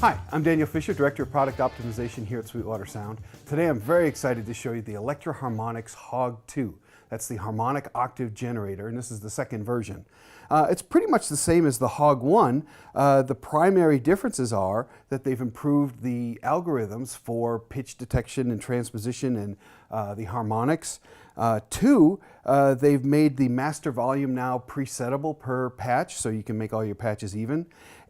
Hi, I'm Daniel Fisher, Director of Product Optimization here at Sweetwater Sound. Today I'm very excited to show you the Electro-Harmonix HOG2. That's the harmonic octave generator, and this is the second version. It's pretty much the same as the HOG1. The primary differences are that they've improved the algorithms for pitch detection and transposition and the harmonics. Two, they've made the master volume now presettable per patch, so you can make all your patches even.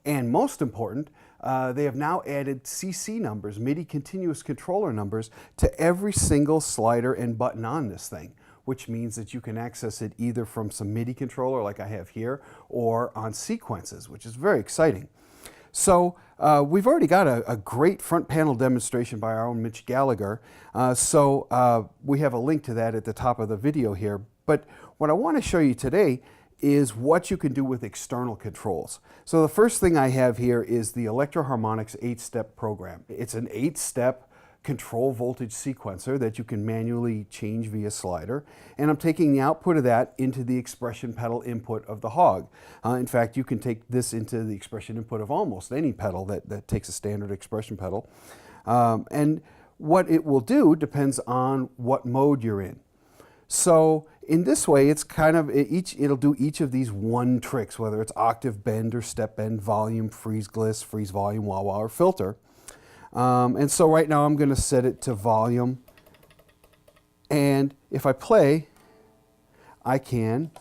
And most important, they have now added CC numbers, MIDI continuous controller numbers, to every single slider and button on this thing, which means that you can access it either from some MIDI controller like I have here, or on sequences, which is very exciting. So we've already got a great front panel demonstration by our own Mitch Gallagher, so we have a link to that at the top of the video here. But what I want to show you today is what you can do with external controls. So the first thing I have here is the Electro-Harmonix 8-step program. It's an 8-step control voltage sequencer that you can manually change via slider, and I'm taking the output of that into the expression pedal input of the HOG. In fact, you can take this into the expression input of almost any pedal that takes a standard expression pedal. And what it will do depends on what mode you're in. So in this way, it's kind of it'll do each of these one tricks, whether it's octave bend or step bend, volume, freeze gliss, freeze volume, wah wah, or filter. And so right now I'm going to set it to volume, and if I play, I can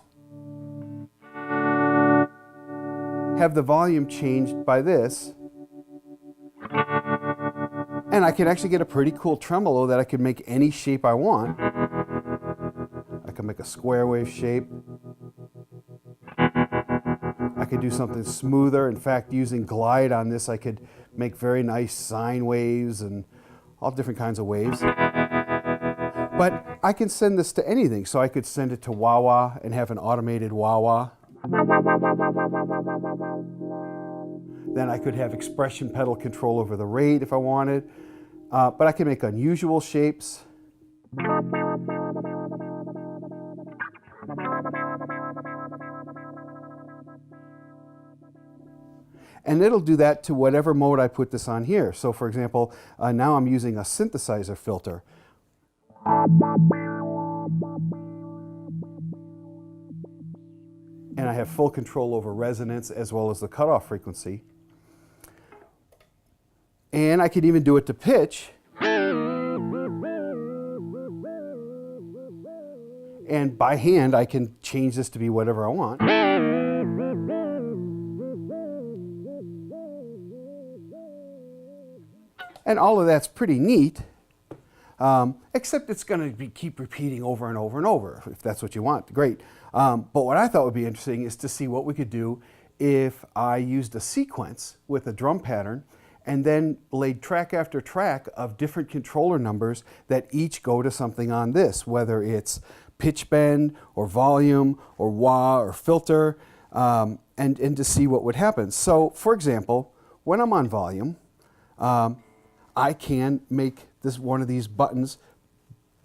have the volume changed by this, and I can actually get a pretty cool tremolo that I could make any shape I want. I can make a square wave shape. I could do something smoother. In fact, using glide on this, I could make very nice sine waves and all different kinds of waves. But I can send this to anything. So I could send it to wah wah and have an automated wah wah. Then I could have expression pedal control over the rate if I wanted. But I can make unusual shapes. And it'll do that to whatever mode I put this on here. So for example, now I'm using a synthesizer filter. And I have full control over resonance as well as the cutoff frequency. And I can even do it to pitch. And by hand, I can change this to be whatever I want. And all of that's pretty neat, except it's going to keep repeating over and over and over. If that's what you want, great. But what I thought would be interesting is to see what we could do if I used a sequence with a drum pattern and then laid track after track of different controller numbers that each go to something on this, whether it's pitch bend or volume or wah or filter, and to see what would happen. So for example, when I'm on volume, I can make this one of these buttons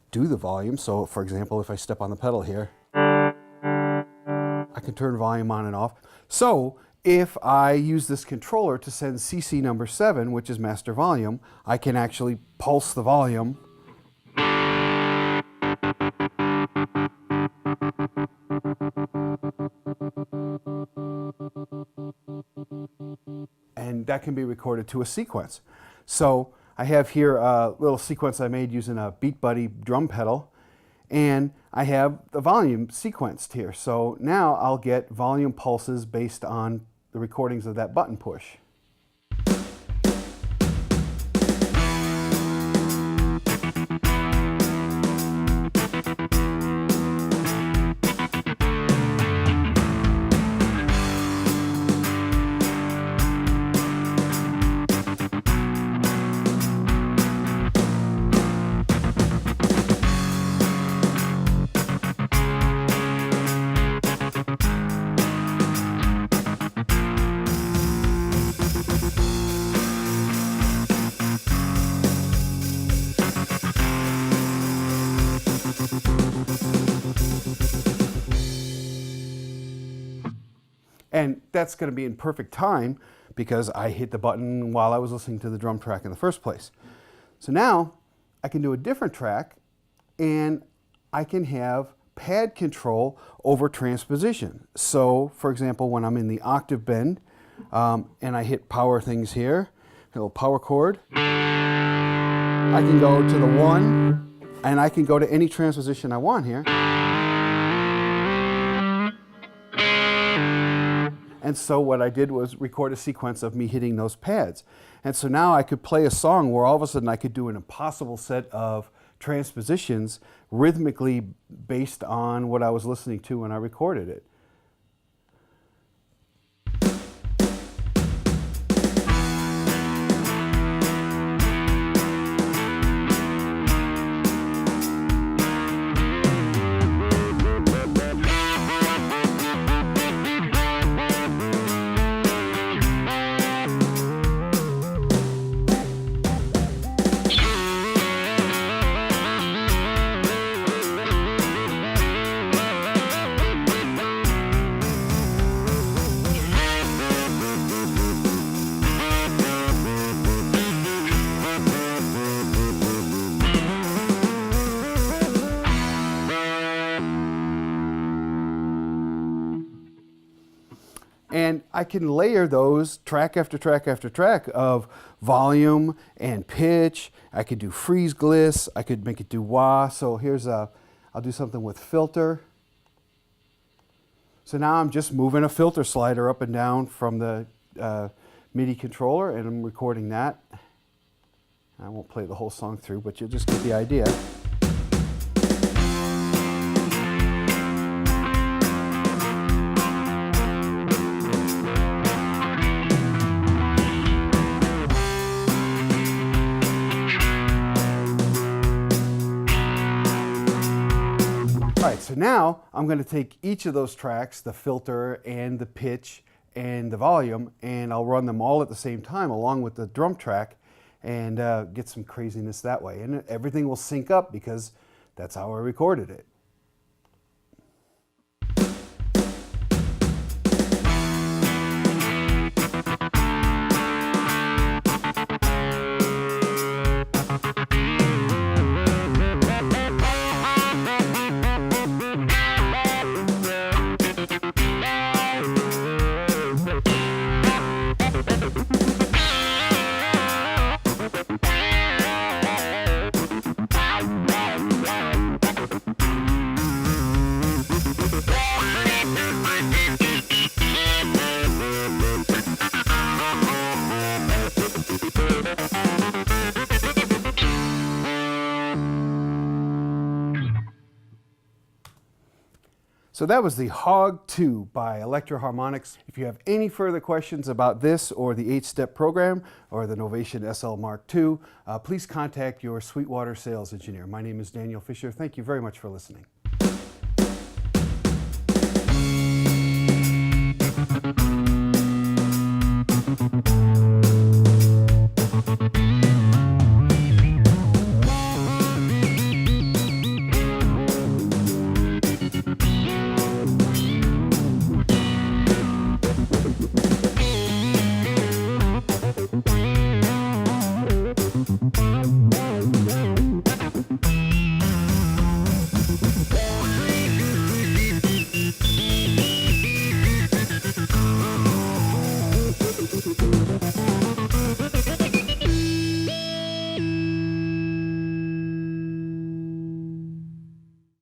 do the volume. So for example, if I step on the pedal here, I can turn volume on and off. So if I use this controller to send CC number 7, which is master volume, I can actually pulse the volume. And that can be recorded to a sequence. So I have here a little sequence I made using a Beat Buddy drum pedal, and I have the volume sequenced here. So now I'll get volume pulses based on the recordings of that button push. And that's going to be in perfect time because I hit the button while I was listening to the drum track in the first place. So now I can do a different track and I can have pad control over transposition. So for example, when I'm in the octave bend and I hit power things here, a little power chord, I can go to the 1 and I can go to any transposition I want here. And so what I did was record a sequence of me hitting those pads. And so now I could play a song where all of a sudden I could do an impossible set of transpositions rhythmically based on what I was listening to when I recorded it. And I can layer those track after track after track of volume and pitch. I could do freeze gliss. I could make it do wah. So here's I'll do something with filter. So now I'm just moving a filter slider up and down from the MIDI controller, and I'm recording that. I won't play the whole song through, but you'll just get the idea. All right, so now I'm going to take each of those tracks, the filter and the pitch and the volume, and I'll run them all at the same time along with the drum track and get some craziness that way. And everything will sync up because that's how I recorded it. So that was the HOG2 by Electro-Harmonix. If you have any further questions about this or the 8-step program or the Novation SL MkII, please contact your Sweetwater sales engineer. My name is Daniel Fisher. Thank you very much for listening.